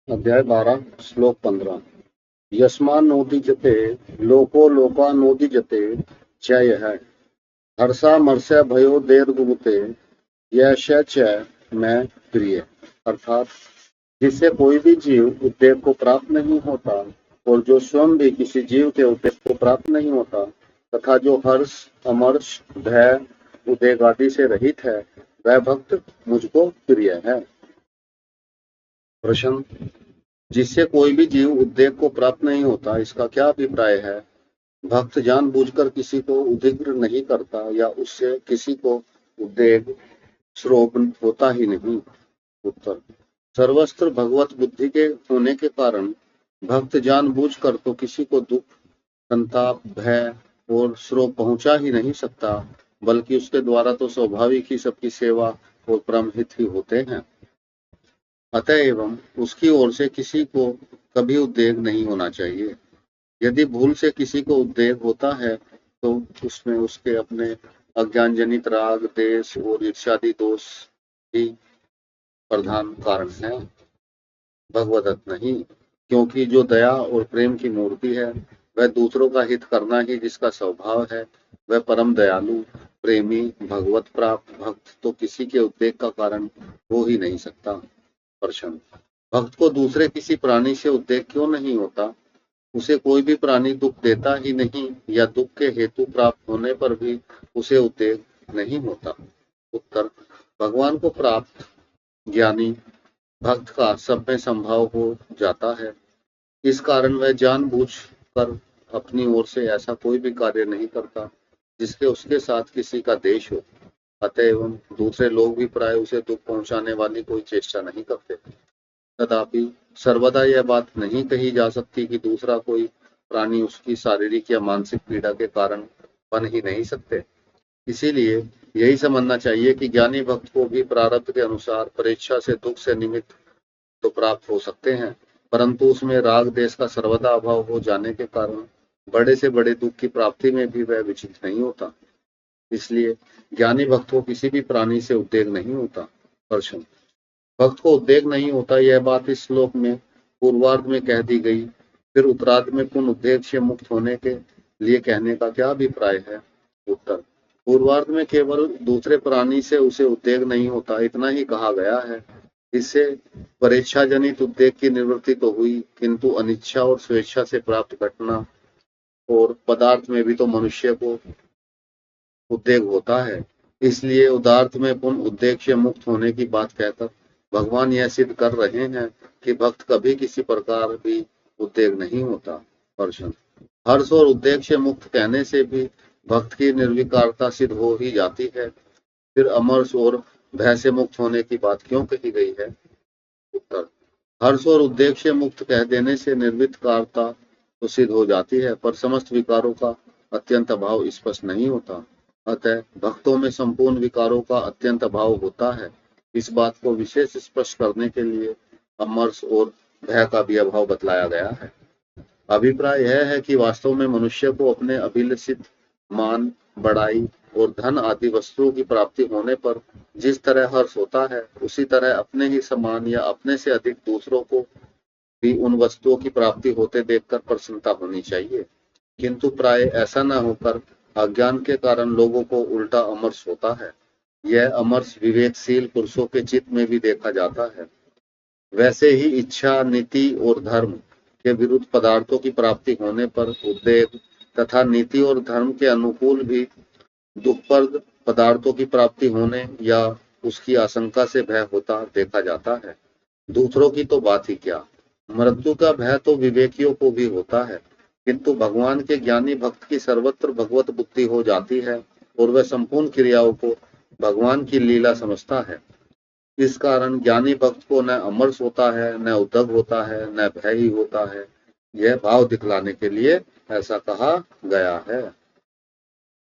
अध्याय 12 श्लोक 15 यस्मान्नोदिजते लोको लोकानोदिजते च यः हर्षामर्षा भयोदैर्गुरुते यश च मैं प्रिय। अर्थात जिससे कोई भी जीव उद्वेग को प्राप्त नहीं होता और जो स्वयं भी किसी जीव के उद्वेग को प्राप्त नहीं होता तथा जो हर्ष अमर्ष भय उद्वेग आदि से रहित है वह भक्त मुझको प्रिय है। प्रश्न, जिससे कोई भी जीव उद्वेग को प्राप्त नहीं होता इसका क्या अभिप्राय है? भक्त जानबूझकर किसी को उद्विग्न नहीं करता या उससे किसी को उद्वेग श्रोप होता ही नहीं। उत्तर, सर्वस्त्र भगवत बुद्धि के होने के कारण भक्त जानबूझकर तो किसी को दुख संताप भय और श्रोप पहुंचा ही नहीं सकता, बल्कि उसके द्वारा तो स्वाभाविक ही सबकी सेवा और परमहित ही होते हैं। अतएव उसकी ओर से किसी को कभी उद्वेग नहीं होना चाहिए। यदि भूल से किसी को उद्वेग होता है तो उसमें उसके अपने अज्ञान जनित राग देश और ईर्ष्यादि दोष ही प्रधान कारण है, भगवदत्त नहीं। क्योंकि जो दया और प्रेम की मूर्ति है वह दूसरों का हित करना ही जिसका स्वभाव है वह परम दयालु प्रेमी भगवत प्राप्त भक्त तो किसी के उद्वेग का कारण हो ही नहीं सकता। प्रश्न, भक्त को दूसरे किसी प्राणी से उद्वेग क्यों नहीं होता? उसे कोई भी प्राणी दुख देता ही नहीं या दुख के हेतु प्राप्त होने पर भी उसे उद्वेग नहीं होता। उत्तर, भगवान को प्राप्त ज्ञानी भक्त का सब में संभाव हो जाता है। इस कारण वह जानबूझकर अपनी ओर से ऐसा कोई भी कार्य नहीं करता जिसके उसके साथ किसी का द्वेष हो। अतएव दूसरे लोग भी प्राय उसे दुख पहुंचाने वाली कोई चेष्टा नहीं करते। तथापि सर्वदा यह बात नहीं कही जा सकती कि दूसरा कोई प्राणी उसकी शारीरिक या मानसिक पीड़ा के कारण बन ही नहीं सकते। इसीलिए यही समझना चाहिए कि ज्ञानी भक्त को भी प्रारब्ध के अनुसार परीक्षा से दुख से निमित्त तो प्राप्त हो सकते हैं, परंतु उसमें राग देश का सर्वदा अभाव हो जाने के कारण बड़े से बड़े दुख की प्राप्ति में भी वह विचलित नहीं होता। इसलिए ज्ञानी भक्त को किसी भी प्राणी से उद्वेग नहीं होता। प्रश्न, भक्त को उद्वेग नहीं होता यह बात इस श्लोक में पूर्वार्ध में कह दी गई, फिर उत्तरार्ध में पुनः उद्वेग से मुक्त होने के लिए कहने का क्या अभिप्राय है? उत्तर, पूर्वार्ध में केवल दूसरे प्राणी से उसे उद्वेग नहीं होता इतना ही कहा गया है। इससे परीक्षा जनित उद्वेग की निवृत्ति तो हुई, किंतु अनिच्छा और स्वेच्छा से प्राप्त घटना और पदार्थ में भी तो मनुष्य को उद्वेग होता है। इसलिए उदार्थ में पुनः उद्वेग से मुक्त होने की बात कहकर भगवान यह सिद्ध कर रहे हैं कि भक्त कभी किसी प्रकार भी उद्वेग नहीं होता। प्रश्न, हर्ष और उद्वेग से मुक्त कहने से भी भक्त की निर्विकारता सिद्ध हो ही जाती है, फिर अमर्ष और भय से मुक्त होने की बात क्यों कही गई है? उत्तर, हर्ष और उद्वेग से मुक्त कह देने से निर्विकारता तो सिद्ध हो जाती है, पर समस्त विकारों का अत्यंत अभाव स्पष्ट नहीं होता। अतः भक्तों में संपूर्ण विकारों का अत्यंत अभाव होता है। इस बात को विशेष स्पष्ट करने के लिए अमर्ष और भय का भी अभाव बतलाया गया है। अभिप्राय यह है कि वास्तव में मनुष्य को अपने अभिलषित मान बड़ाई और धन आदि वस्तुओं की प्राप्ति होने पर जिस तरह हर्ष होता है उसी तरह अपने ही समान या अपने से अधिक दूसरों को भी उन वस्तुओं की प्राप्ति होते देखकर प्रसन्नता होनी चाहिए, किंतु प्राय ऐसा न होकर अज्ञान के कारण लोगों को उल्टा अमर्ष होता है। यह अमर्ष विवेकशील पुरुषों के चित्त में भी देखा जाता है। वैसे ही इच्छा नीति और धर्म के विरुद्ध पदार्थों की प्राप्ति होने पर उद्वेग तथा नीति और धर्म के अनुकूल भी दुखप्रद पदार्थों की प्राप्ति होने या उसकी आशंका से भय होता देखा जाता है। दूसरों की तो बात ही क्या, मृत्यु का भय तो विवेकियों को भी होता है, किंतु भगवान के ज्ञानी भक्त की सर्वत्र भगवत बुद्धि हो जाती है और वह संपूर्ण क्रियाओं को भगवान की लीला समझता है। इस कारण ज्ञानी भक्त को न अमर्ष होता है, न उद्वेग होता है, न भय ही होता है। यह भाव दिखलाने के लिए ऐसा कहा गया है।